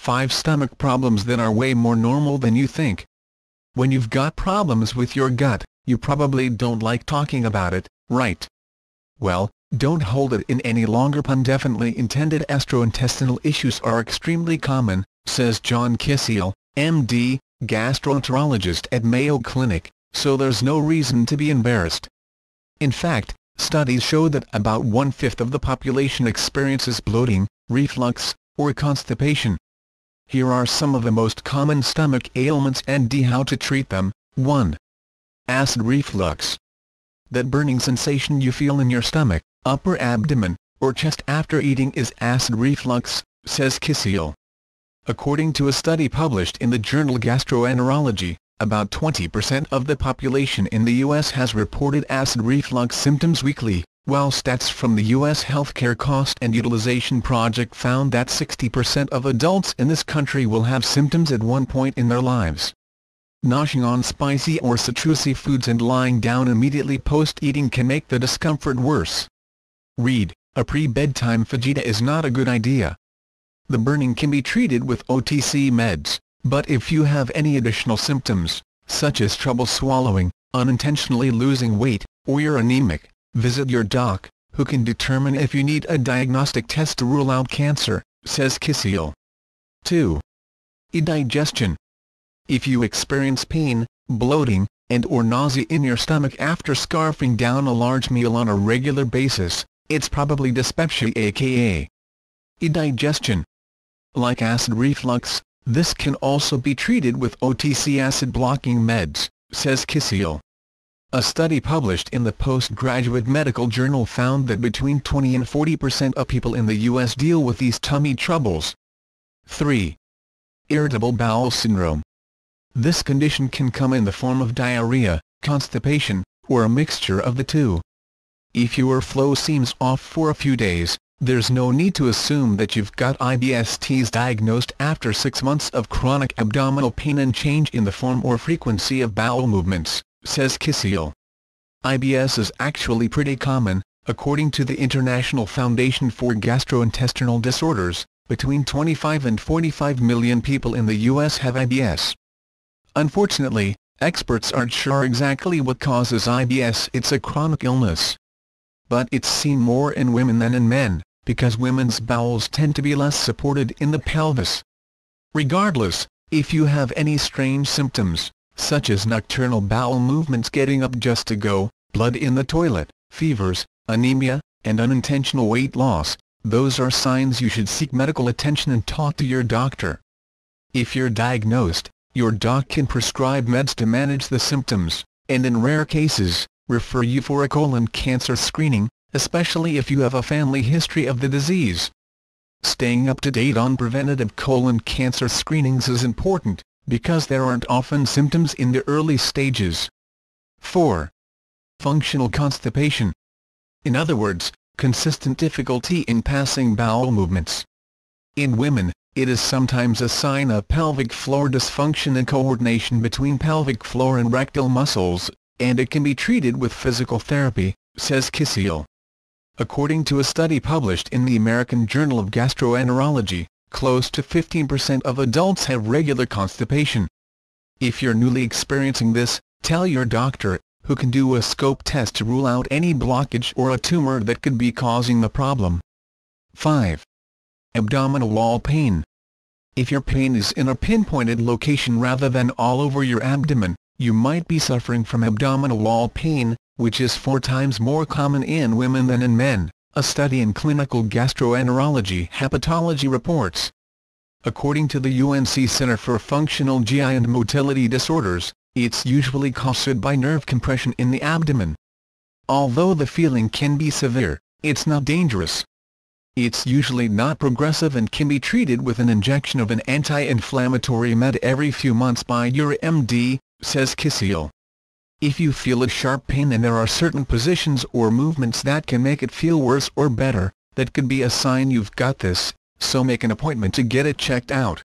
5 stomach problems that are way more normal than you think. When you've got problems with your gut, you probably don't like talking about it, right? Well, don't hold it in any longer. Pun definitely intended. Gastrointestinal issues are extremely common, says John Kisiel, MD, gastroenterologist at Mayo Clinic, so there's no reason to be embarrassed. In fact, studies show that about 1/5 of the population experiences bloating, reflux, or constipation. Here are some of the most common stomach ailments and how to treat them. 1. Acid reflux. That burning sensation you feel in your stomach, upper abdomen, or chest after eating is acid reflux, says Kisiel. According to a study published in the journal Gastroenterology, about 20% of the population in the U.S. has reported acid reflux symptoms weekly, while stats from the U.S. Healthcare Cost and Utilization Project found that 60% of adults in this country will have symptoms at one point in their lives. Noshing on spicy or citrusy foods and lying down immediately post-eating can make the discomfort worse. Read, a pre-bedtime fajita is not a good idea. The burning can be treated with OTC meds, but if you have any additional symptoms, such as trouble swallowing, unintentionally losing weight, or you're anemic, visit your doc, who can determine if you need a diagnostic test to rule out cancer, says Kisiel. 2. Indigestion. If you experience pain, bloating, and/or nausea in your stomach after scarfing down a large meal on a regular basis, it's probably dyspepsia, aka indigestion. Like acid reflux, this can also be treated with OTC acid-blocking meds, says Kisiel. A study published in the Postgraduate Medical Journal found that between 20 and 40% of people in the U.S. deal with these tummy troubles. 3. Irritable bowel syndrome. This condition can come in the form of diarrhea, constipation, or a mixture of the two. If your flow seems off for a few days, there's no need to assume that you've got IBS. Diagnosed after 6 months of chronic abdominal pain and change in the form or frequency of bowel movements, says Kisiel. IBS is actually pretty common, according to the International Foundation for Gastrointestinal Disorders. Between 25 and 45 million people in the U.S. have IBS. Unfortunately, experts aren't sure exactly what causes IBS. It's a chronic illness, but it's seen more in women than in men, because women's bowels tend to be less supported in the pelvis. Regardless, if you have any strange symptoms, such as nocturnal bowel movements, getting up just to go, blood in the toilet, fevers, anemia, and unintentional weight loss, those are signs you should seek medical attention and talk to your doctor. If you're diagnosed, your doc can prescribe meds to manage the symptoms, and in rare cases, refer you for a colon cancer screening, especially if you have a family history of the disease. Staying up to date on preventative colon cancer screenings is important, because there aren't often symptoms in the early stages. 4. Functional constipation. In other words, consistent difficulty in passing bowel movements. In women, it is sometimes a sign of pelvic floor dysfunction and coordination between pelvic floor and rectal muscles, and it can be treated with physical therapy, says Kisiel. According to a study published in the American Journal of Gastroenterology, close to 15% of adults have regular constipation. If you're newly experiencing this, tell your doctor, who can do a scope test to rule out any blockage or a tumor that could be causing the problem. 5. Abdominal wall pain. If your pain is in a pinpointed location rather than all over your abdomen, you might be suffering from abdominal wall pain, which is 4 times more common in women than in men, a study in Clinical Gastroenterology Hepatology reports. According to the UNC Center for Functional GI and Motility Disorders, it's usually caused by nerve compression in the abdomen. Although the feeling can be severe, it's not dangerous. It's usually not progressive and can be treated with an injection of an anti-inflammatory med every few months by your MD, says Kisiel. If you feel a sharp pain and there are certain positions or movements that can make it feel worse or better, that could be a sign you've got this, so make an appointment to get it checked out.